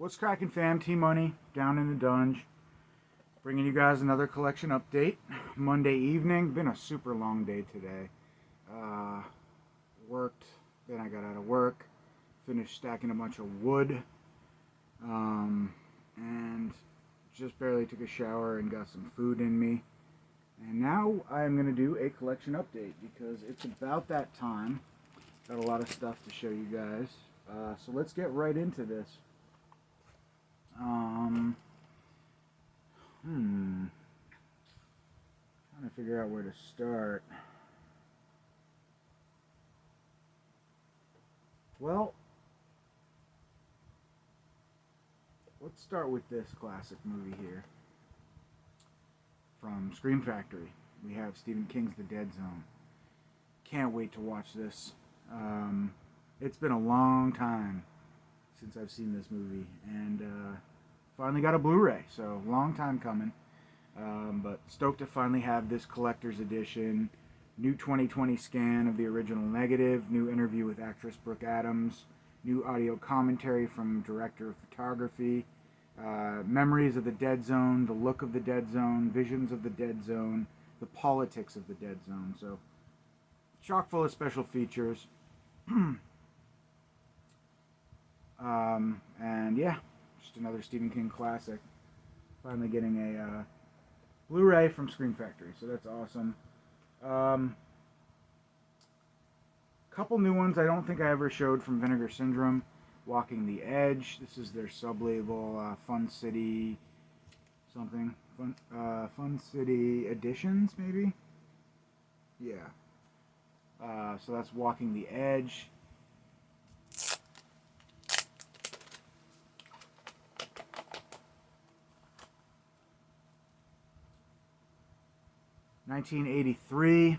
What's cracking, fam? T-Money down in the dunge, bringing you guys another collection update. Monday evening, been a super long day today. Uh, Worked, then I got out of work, finished stacking a bunch of wood, and just barely took a shower and got some food in me. And now I'm going to do a collection update because it's about that time. Got a lot of stuff to show you guys. So let's get right into this. Trying to figure out where to start. Well, let's start with this classic movie here. From Scream Factory, we have Stephen King's The Dead Zone. Can't wait to watch this. It's been a long time since I've seen this movie, and finally got a Blu-ray, so long time coming. But stoked to finally have this collector's edition. New 2020 scan of the original negative, new interview with actress Brooke Adams, new audio commentary from director of photography, memories of the Dead Zone, the look of the Dead Zone, visions of the Dead Zone, the politics of the Dead Zone. So, chock full of special features. And yeah, just another Stephen King classic. Finally getting a Blu-ray from Scream Factory, so that's awesome. Couple new ones I don't think I ever showed from Vinegar Syndrome. Walking the Edge. This is their sub-label, Fun City something. Fun City Editions, maybe? Yeah. So that's Walking the Edge. (1983).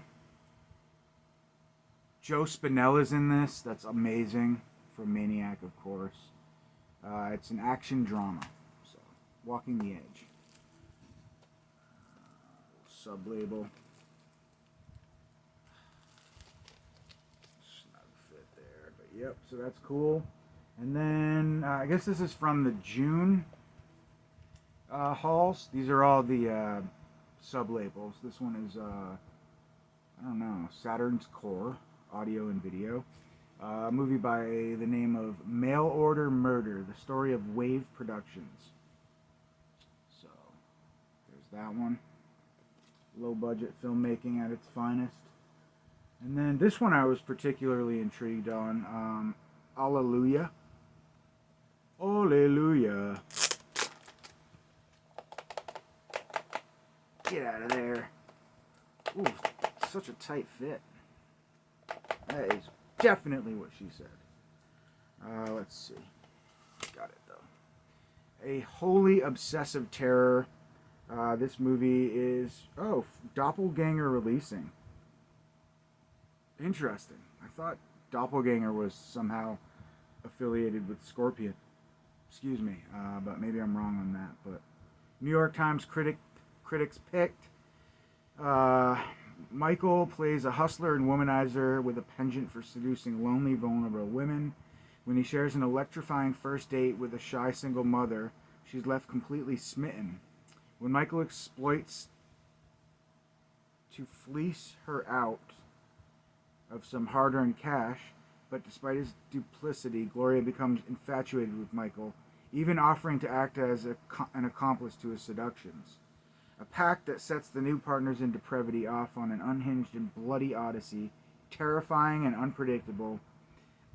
Joe Spinnella's in this. That's amazing. From Maniac, of course. It's an action drama. So, Walking the Edge. Sub-label. Snug fit there. But yep, so that's cool. And then, I guess this is from the June hauls. These are all the sub-labels. This one is, I don't know, Saturn's Core, audio and video. A movie by the name of Mail Order Murder, the story of Wave Productions. So, there's that one. Low budget filmmaking at its finest. And then this one I was particularly intrigued on. Alleluia. Alleluia. Get out of there. Ooh, such a tight fit. That is definitely what she said. Let's see. Got it, though. A Wholly Obsessive Terror. This movie is... Oh, Doppelganger releasing. Interesting. I thought Doppelganger was somehow affiliated with Scorpion. Excuse me. But maybe I'm wrong on that. But New York Times critics picked... Michael plays a hustler and womanizer with a penchant for seducing lonely, vulnerable women. When he shares an electrifying first date with a shy single mother, she's left completely smitten. When Michael exploits to fleece her out of some hard-earned cash, but despite his duplicity, Gloria becomes infatuated with Michael, even offering to act as an accomplice to his seductions. A pact that sets the new partners in depravity off on an unhinged and bloody odyssey, terrifying and unpredictable.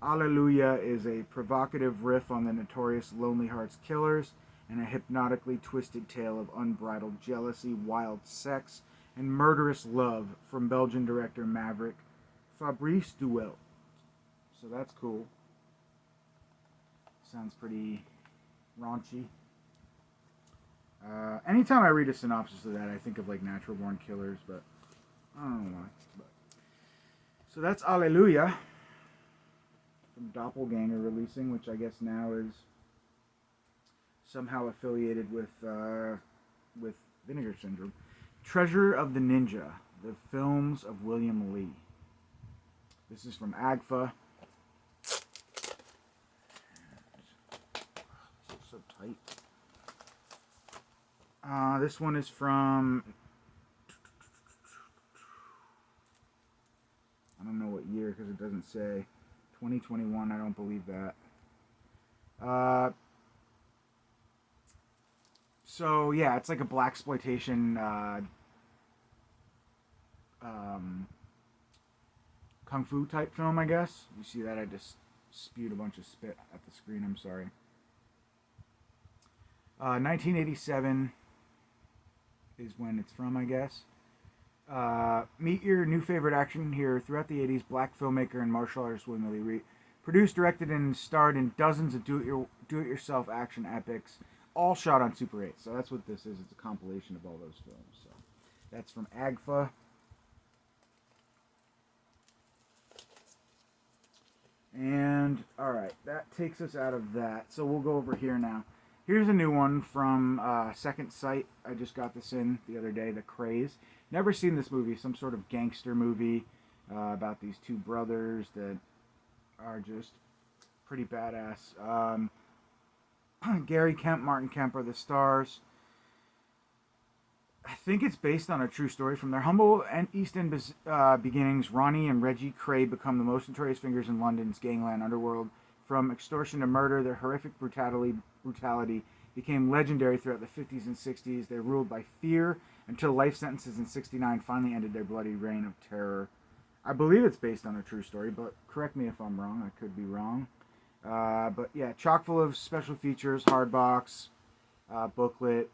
Alleluia is a provocative riff on the notorious Lonely Hearts Killers and a hypnotically twisted tale of unbridled jealousy, wild sex, and murderous love from Belgian director Maverick Fabrice Duelt. So that's cool. Sounds pretty raunchy. Anytime I read a synopsis of that, I think of like Natural Born Killers, but I don't know why. But. So that's Alleluia from Doppelganger releasing, which I guess now is somehow affiliated with Vinegar Syndrome. Treasure of the Ninja, the films of William Lee. This is from AGFA. So tight. This one is from, I don't know what year because it doesn't say. 2021, I don't believe that. So yeah, it's like a blaxploitation kung fu type film, I guess. You see that? I just spewed a bunch of spit at the screen. I'm sorry. 1987 is when it's from, I guess. Meet your new favorite action hero throughout the 80s, black filmmaker and martial artist William Lee Reed. Produced, directed, and starred in dozens of do-it-yourself action epics, all shot on Super 8. So that's what this is. It's a compilation of all those films. So that's from AGFA. And, alright, that takes us out of that. So we'll go over here now. Here's a new one from Second Sight. I just got this in the other day, The Craze. Never seen this movie. Some sort of gangster movie about these two brothers that are just pretty badass. Gary Kemp, Martin Kemp are the stars. I think it's based on a true story. From their humble and East End beginnings, Ronnie and Reggie Cray become the most notorious figures in London's gangland underworld. From extortion to murder, their horrific brutality became legendary throughout the 50s and 60s. They ruled by fear until life sentences in 69 finally ended their bloody reign of terror. I believe it's based on a true story, but correct me if I'm wrong. I could be wrong. But yeah, chock full of special features, hardbox, booklet,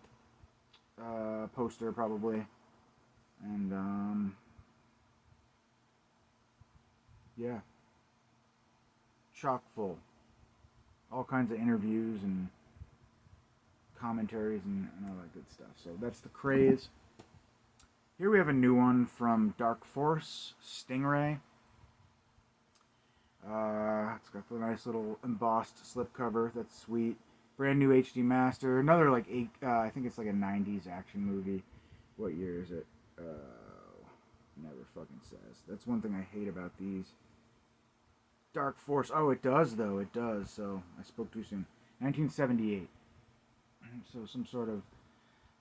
poster probably, and yeah, chock full. All kinds of interviews and commentaries and all that good stuff. So that's The Craze. Here we have a new one from Dark Force, Stingray. It's got the nice little embossed slipcover. That's sweet. Brand new HD master. Another like I think it's like a 90s action movie. What year is it? Never fucking says. That's one thing I hate about these. Dark Force. Oh, it does though. It does. So I spoke too soon. 1978. So some sort of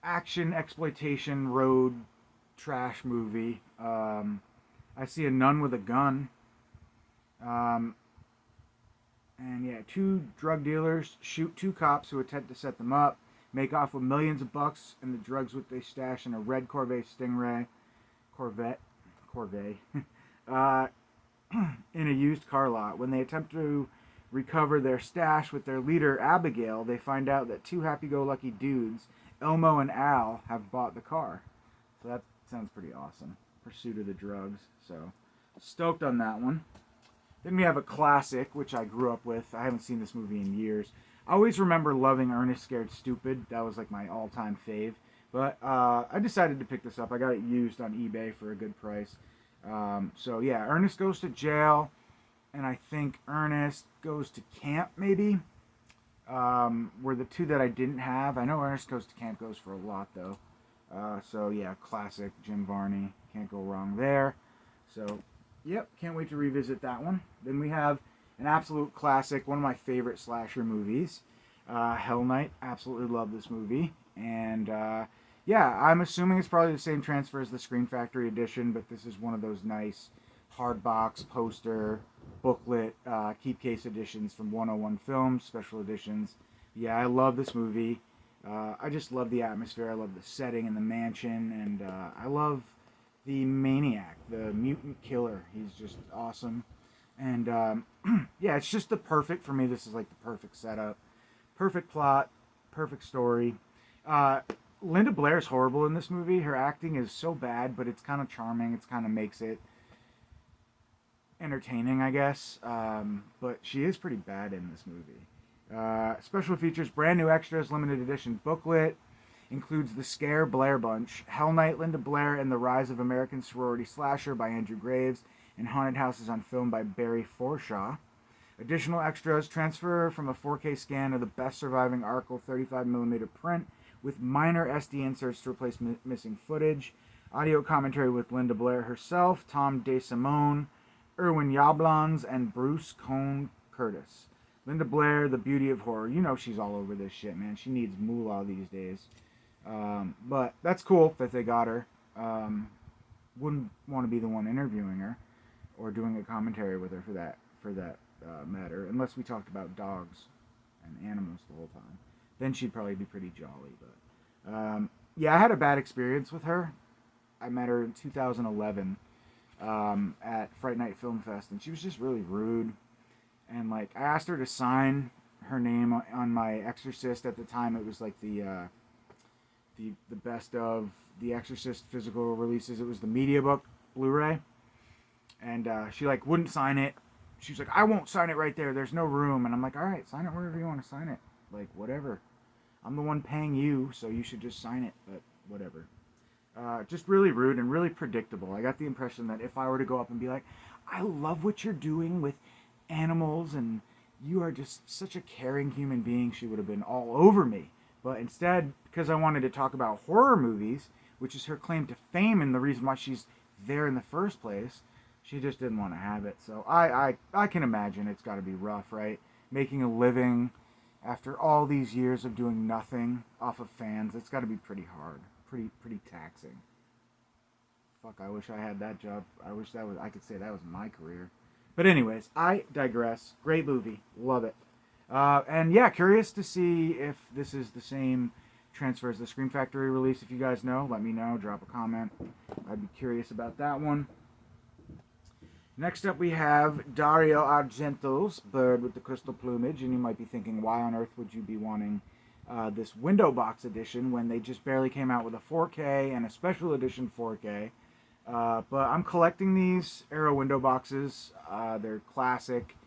action exploitation road trash movie. I see a nun with a gun. And yeah, two drug dealers shoot two cops who attempt to set them up, make off with millions of bucks and the drugs which they stash in a red Corvette Stingray. Corvette. In a used car lot. When they attempt to recover their stash with their leader, Abigail, they find out that two happy-go-lucky dudes, Elmo and Al, have bought the car. So that sounds pretty awesome. Pursuit of the drugs. So, stoked on that one. Then we have a classic, which I grew up with. I haven't seen this movie in years. I always remember loving Ernest Scared Stupid. That was like my all-time fave. But I decided to pick this up. I got it used on eBay for a good price. So yeah, Ernest Goes to Jail, and I think Ernest Goes to Camp, maybe, were the two that I didn't have. I know Ernest Goes to Camp goes for a lot, though. So yeah, classic Jim Varney. Can't go wrong there. So, yep, can't wait to revisit that one. Then we have an absolute classic, one of my favorite slasher movies, Hell Night. Absolutely love this movie. And yeah, I'm assuming it's probably the same transfer as the Scream Factory edition, but this is one of those nice hardbox, poster, booklet, keep case editions from 101 Films, special editions. Yeah, I love this movie. I just love the atmosphere. I love the setting and the mansion, and I love the maniac, the mutant killer. He's just awesome. And yeah, it's just for me, this is like the perfect setup. Perfect plot, perfect story. Linda Blair's horrible in this movie. Her acting is so bad, but it's kind of charming. It's kind of makes it entertaining, I guess. But she is pretty bad in this movie. Special features, brand new extras, limited edition booklet. Includes The Scare Blair Bunch, Hell Night, Linda Blair, and the Rise of American Sorority Slasher by Andrew Graves, and Haunted Houses on Film by Barry Forshaw. Additional extras, transfer from a 4K scan of the best surviving Arkel 35mm print with minor SD inserts to replace missing footage. Audio commentary with Linda Blair herself, Tom DeSimone, Irwin Yablans, and Bruce Cone Curtis. Linda Blair, The Beauty of Horror. You know she's all over this shit, man. She needs moolah these days. But that's cool that they got her. Wouldn't want to be the one interviewing her or doing a commentary with her for that matter, unless we talked about dogs and animals the whole time. Then she'd probably be pretty jolly. But yeah, I had a bad experience with her. I met her in 2011 at Fright Night Film Fest, and she was just really rude. And like, I asked her to sign her name on my Exorcist. At the time, it was like the best of the Exorcist physical releases. It was the media book Blu-ray, and she like wouldn't sign it. She's like, I won't sign it right there. There's no room. And I'm like, all right, sign it wherever you want to sign it. Like, whatever. I'm the one paying you, so you should just sign it. But whatever. Just really rude and really predictable. I got the impression that if I were to go up and be like, I love what you're doing with animals and you are just such a caring human being, she would have been all over me. But instead, because I wanted to talk about horror movies, which is her claim to fame and the reason why she's there in the first place, she just didn't want to have it. So I can imagine it's got to be rough, right? Making a living after all these years of doing nothing off of fans, it's got to be pretty hard, pretty taxing. Fuck, I wish I had that job. I could say that was my career. But anyways, I digress. Great movie, love it. And yeah, curious to see if this is the same transfer as the Scream Factory release. If you guys know, let me know. Drop a comment. I'd be curious about that one. Next up, we have Dario Argento's Bird with the Crystal Plumage. And you might be thinking, why on earth would you be wanting this window box edition when they just barely came out with a 4K and a special edition 4K? But I'm collecting these Arrow window boxes. They're classic,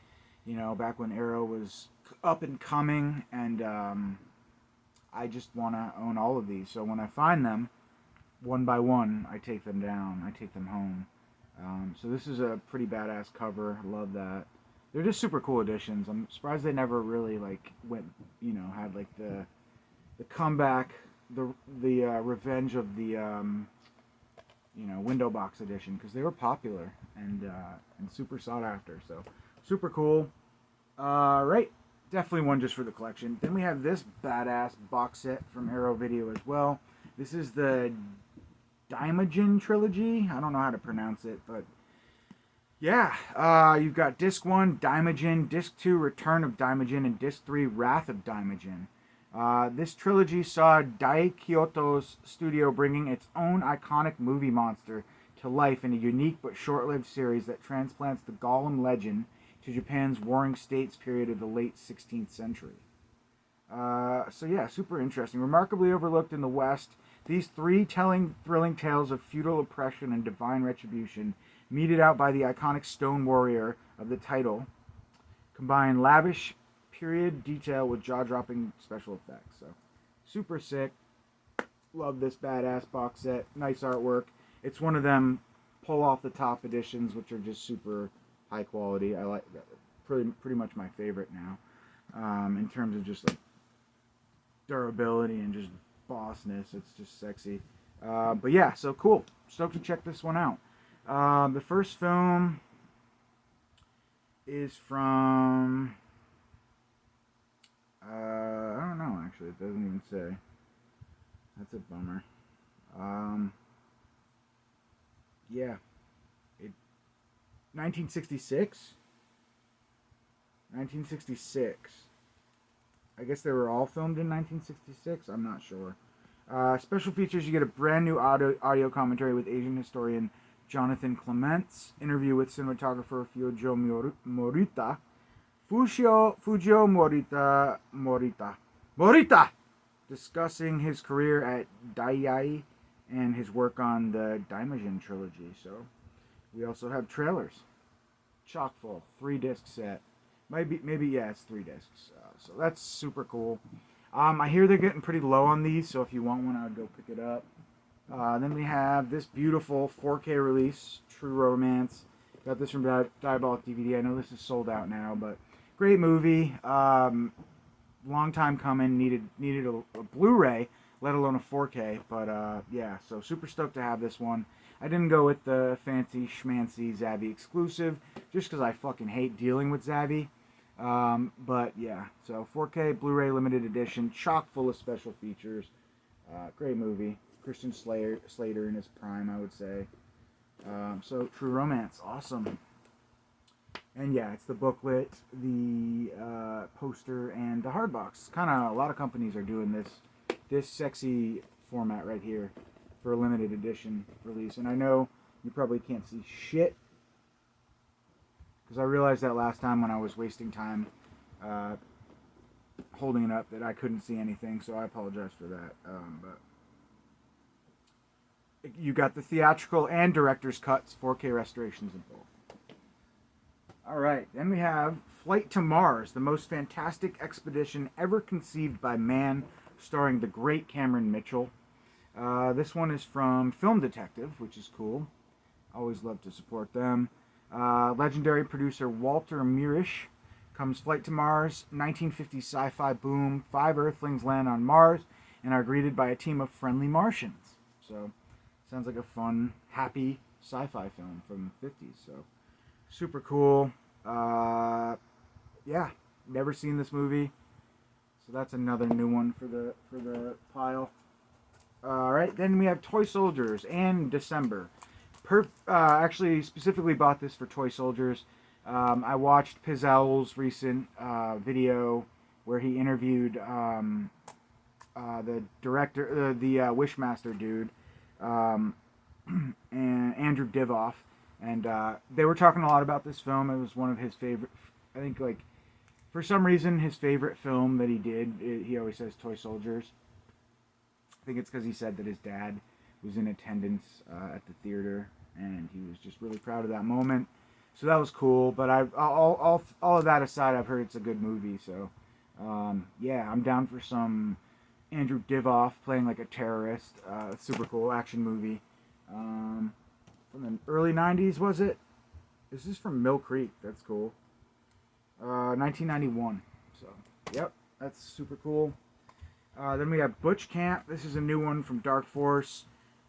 you know, back when Arrow was up and coming, and I just want to own all of these. So when I find them, one by one, I take them down. I take them home. So this is a pretty badass cover. Love that. They're just super cool editions. I'm surprised they never really like went, you know, had like the comeback, the revenge of the you know, window box edition, because they were popular and super sought after. So super cool. Right, definitely one just for the collection. Then we have this badass box set from Arrow Video as well. This is the Daimajin trilogy. I don't know how to pronounce it, but yeah, you've got Disc 1, Daimajin, Disc 2, Return of Daimajin, and Disc 3, Wrath of Daimajin. This trilogy saw Dai Kyoto's studio bringing its own iconic movie monster to life in a unique but short-lived series that transplants the Gollum legend to Japan's Warring States period of the late 16th century. So yeah, super interesting. Remarkably overlooked in the West, these three thrilling tales of feudal oppression and divine retribution, meted out by the iconic stone warrior of the title, combine lavish period detail with jaw-dropping special effects. So super sick. Love this badass box set. Nice artwork. It's one of them pull off the top editions, which are just super high quality. I like that. Pretty much my favorite now, in terms of just like durability and just bossness. It's just sexy. But yeah, so cool. Stoked to check this one out. The first film is from I don't know, actually. It doesn't even say. That's a bummer. Yeah. 1966? 1966. I guess they were all filmed in 1966? I'm not sure. Special features, you get a brand new audio commentary with Asian historian Jonathan Clements, interview with cinematographer Fujio Morita, Morita, discussing his career at Daiei and his work on the Daimajin trilogy. So we also have trailers, chock full, 3-disc set. Maybe yeah, it's 3 discs. So that's super cool. I hear they're getting pretty low on these, so if you want one, I would go pick it up. Then we have this beautiful 4K release, True Romance. Got this from Diabolic DVD. I know this is sold out now, but great movie. Long time coming. Needed a Blu-ray, let alone a 4K. But yeah, so super stoked to have this one. I didn't go with the fancy schmancy Zavvi exclusive, just because I fucking hate dealing with Zavvi. But yeah, so 4K Blu-ray limited edition, chock full of special features. Great movie. Christian Slater in his prime, I would say. So True Romance, awesome. And yeah, it's the booklet, the poster, and the hardbox. Kind of a lot of companies are doing this sexy format right here for a limited edition release. And I know you probably can't see shit because I realized that last time when I was wasting time holding it up that I couldn't see anything, so I apologize for that. But you got the theatrical and director's cuts, 4K restorations of both. All right, then we have Flight to Mars, the most fantastic expedition ever conceived by man, starring the great Cameron Mitchell. This one is from Film Detective, which is cool. Always love to support them. Legendary producer Walter Mirisch comes Flight to Mars, 1950 sci-fi boom. 5 Earthlings land on Mars and are greeted by a team of friendly Martians. So, sounds like a fun, happy sci-fi film from the 50s. So, super cool. Yeah, never seen this movie, so that's another new one for the pile. All right, then we have Toy Soldiers and December. Actually, specifically bought this for Toy Soldiers. I watched Pizzell's recent video where he interviewed the director, the Wishmaster dude, and Andrew Divoff. And they were talking a lot about this film. It was one of his favorite, I think, like, for some reason, his favorite film that he did, he always says Toy Soldiers. I think it's because he said that his dad was in attendance at the theater, and he was just really proud of that moment. So that was cool. But all of that aside, I've heard it's a good movie. So, yeah, I'm down for some Andrew Divoff playing like a terrorist. Super cool action movie. From the early 90s, was it? This is from Mill Creek. That's cool. 1991. So, yep, that's super cool. Then we have Butch Camp. This is a new one from Dark Force.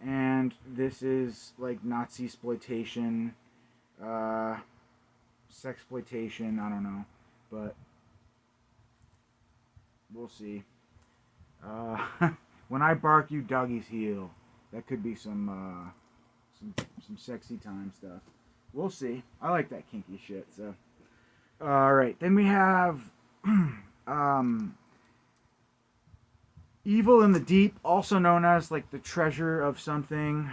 And this is like Nazi exploitation, sexploitation, I don't know. But we'll see. When I bark, you doggies heel. That could be some sexy time stuff. We'll see. I like that kinky shit. So, all right. Then we have Evil in the Deep, also known as like the treasure of something.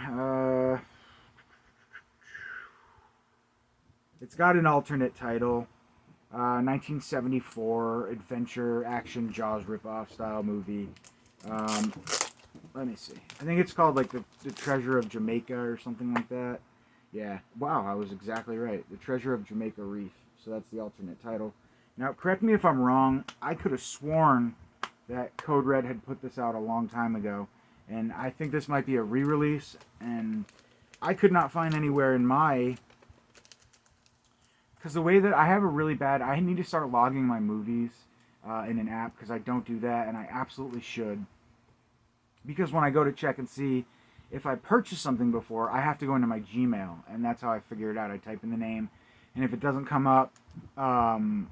It's got an alternate title. 1974 adventure action Jaws ripoff style movie. Let me see. I think it's called like the Treasure of Jamaica or something like that. Yeah. Wow, I was exactly right. The Treasure of Jamaica Reef. So that's the alternate title. Now, correct me if I'm wrong. I could have sworn that Code Red had put this out a long time ago, and I think this might be a re-release. And I could not find anywhere in my, because the way that I have a really bad, I need to start logging my movies in an app because I don't do that, and I absolutely should. Because when I go to check and see if I purchased something before, I have to go into my Gmail, and that's how I figure it out. I type in the name, and if it doesn't come up, then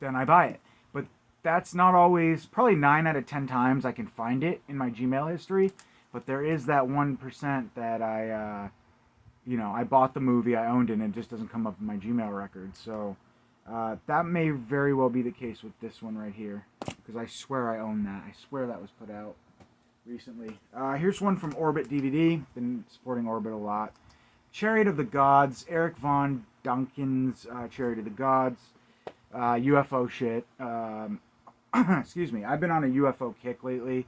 I buy it. But that's not always, probably 9 out of 10 times I can find it in my Gmail history, but there is that 1% that I bought the movie, I owned it, and it just doesn't come up in my Gmail record. So that may very well be the case with this one right here, because I swear I own that. I swear that was put out recently. Here's one from Orbit DVD. Been supporting Orbit a lot. Chariot of the Gods, Eric Von Duncan's Chariot of the Gods. UFO shit. Excuse me. I've been on a UFO kick lately.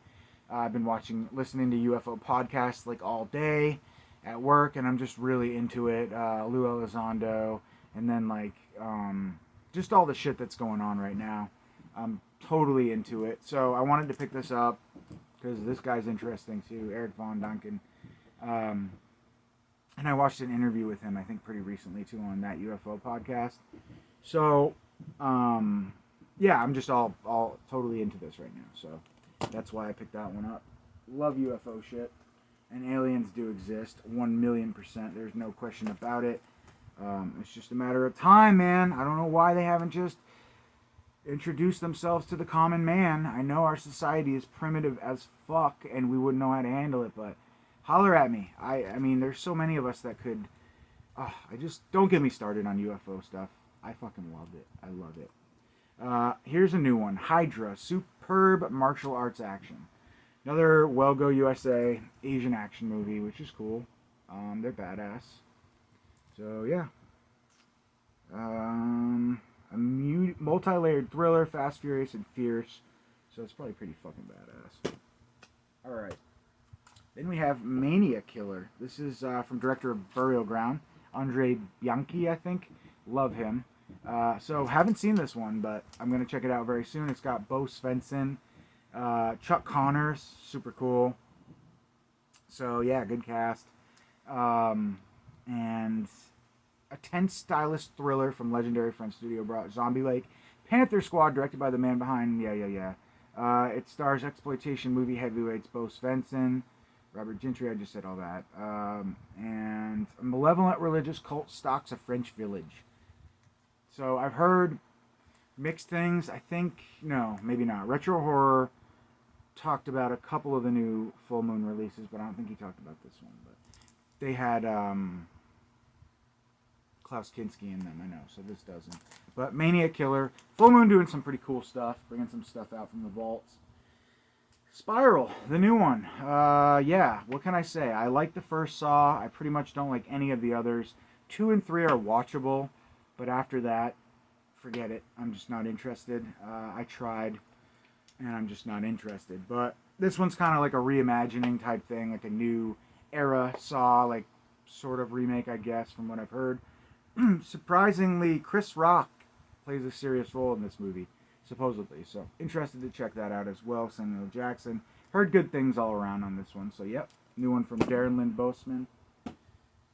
I've been listening to UFO podcasts like all day at work, and I'm just really into it. Lou Elizondo, and then like just all the shit that's going on right now. I'm totally into it. So I wanted to pick this up because this guy's interesting too, Eric Von Duncan. And I watched an interview with him, I think pretty recently too, on that UFO podcast. So, yeah, I'm just all totally into this right now. So that's why I picked that one up. Love UFO shit. And aliens do exist, 1,000,000%. There's no question about it. It's just a matter of time, man. I don't know why they haven't just introduced themselves to the common man. I know our society is primitive as fuck and we wouldn't know how to handle it, but holler at me. I mean, there's so many of us that could. I just don't get me started on UFO stuff. I fucking love it. I love it. Here's a new one: Hydra, superb martial arts action. Another Well Go USA Asian action movie, which is cool. They're badass. So yeah. A multi-layered thriller, fast, furious, and fierce. So it's probably pretty fucking badass. All right. Then we have Mania Killer. This is from director of Burial Ground, Andre Bianchi, I think. Love him. So haven't seen this one, but I'm gonna check it out very soon. It's got Bo Svensson, Chuck Connors, super cool. So yeah, good cast. And a tense, stylish thriller from legendary French studio brought Zombie Lake. Panther Squad, directed by the man behind it stars exploitation movie heavyweights Bo Svensson, Robert Gentry, I just said all that. And a malevolent religious cult stalks a French village. So I've heard mixed things. I think, no, maybe not. Retro Horror talked about a couple of the new Full Moon releases, but I don't think he talked about this one. But they had Klaus Kinski in them, I know, so this doesn't. But Maniac Killer, Full Moon doing some pretty cool stuff, bringing some stuff out from the vaults. Spiral, the new one. Yeah, what can I say? I like the first Saw. I pretty much don't like any of the others. 2 and 3 are watchable, but after that, forget it. I'm just not interested. I tried, and I'm just not interested. But this one's kind of like a reimagining type thing, like a new era Saw, like sort of remake, I guess, from what I've heard. Surprisingly, Chris Rock plays a serious role in this movie, supposedly. So, interested to check that out as well. Samuel Jackson. Heard good things all around on this one. So, yep. New one from Darren Lynn Bousman.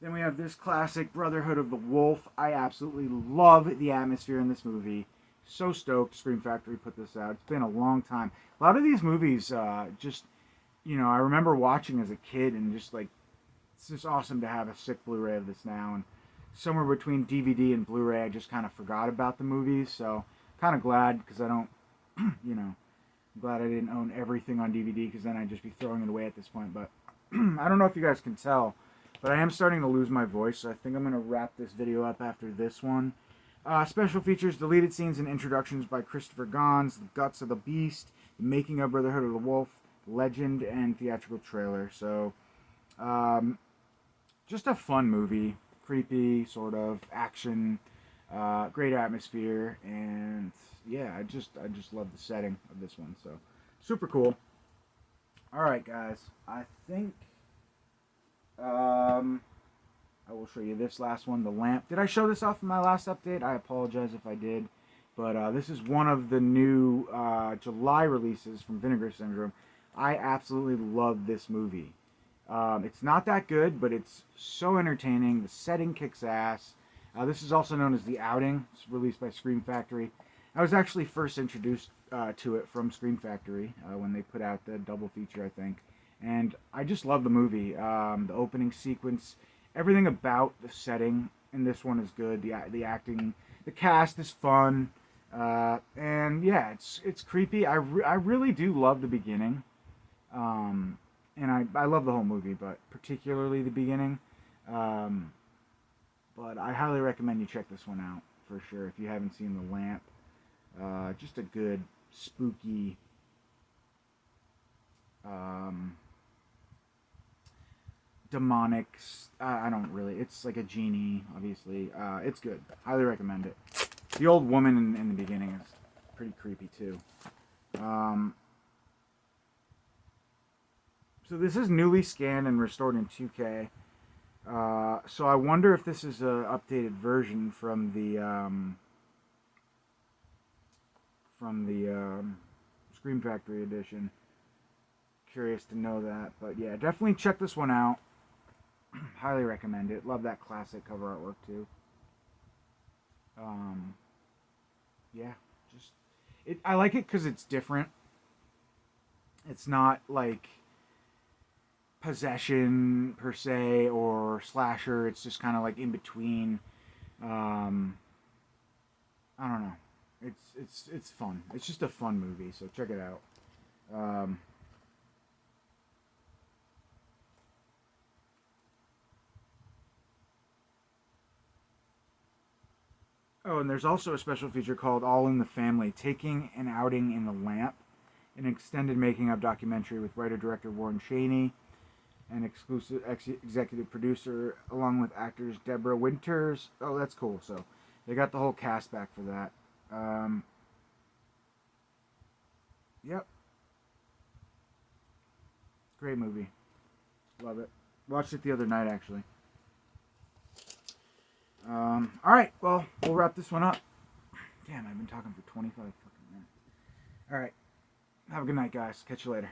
Then we have this classic, Brotherhood of the Wolf. I absolutely love the atmosphere in this movie. So stoked Scream Factory put this out. It's been a long time. A lot of these movies, I remember watching as a kid and just like, it's just awesome to have a sick Blu-ray of this now. And somewhere between DVD and Blu-ray, I just kind of forgot about the movies. So, kind of glad because I don't, glad I didn't own everything on DVD because then I'd just be throwing it away at this point. But I don't know if you guys can tell, but I am starting to lose my voice. So I think I'm going to wrap this video up after this one. Special features, deleted scenes and introductions by Christopher Gans, The Guts of the Beast, The Making of Brotherhood of the Wolf, Legend, and theatrical trailer. So, just a fun movie. Creepy, sort of, action, great atmosphere, and yeah, I just love the setting of this one, so super cool. Alright guys, I think I will show you this last one, The Lamp. Did I show this off in my last update? I apologize if I did, but this is one of the new July releases from Vinegar Syndrome. I absolutely love this movie. It's not that good, but it's so entertaining. The setting kicks ass. This is also known as The Outing. It's released by Scream Factory. I was actually first introduced to it from Scream Factory when they put out the double feature, I think. And I just love the movie. The opening sequence, everything about the setting in this one is good. The acting, the cast is fun. And yeah, it's creepy. I really do love the beginning. And I love the whole movie, but particularly the beginning. But I highly recommend you check this one out, for sure, if you haven't seen The Lamp. Just a good, spooky, demonic, I don't really, it's like a genie, obviously. It's good. Highly recommend it. The old woman in the beginning is pretty creepy, too. So this is newly scanned and restored in 2K. So I wonder if this is an updated version from the Scream Factory edition. Curious to know that, but yeah, definitely check this one out. Highly recommend it. Love that classic cover artwork too. Yeah, I like it because it's different. It's not like possession per se or slasher. It's just kind of like in between. Um, I don't know. It's fun. It's just a fun movie, so check it out. Um, oh, and there's also a special feature called All in the Family, Taking an Outing in the Lamp, an extended making-of documentary with writer-director Warren Chaney and exclusive executive producer, along with actors Deborah Winters. Oh, that's cool. So they got the whole cast back for that. Yep, great movie. Love it. Watched it the other night, actually. All right, well, we'll wrap this one up. Damn, I've been talking for 25 fucking minutes. All right, have a good night, guys. Catch you later.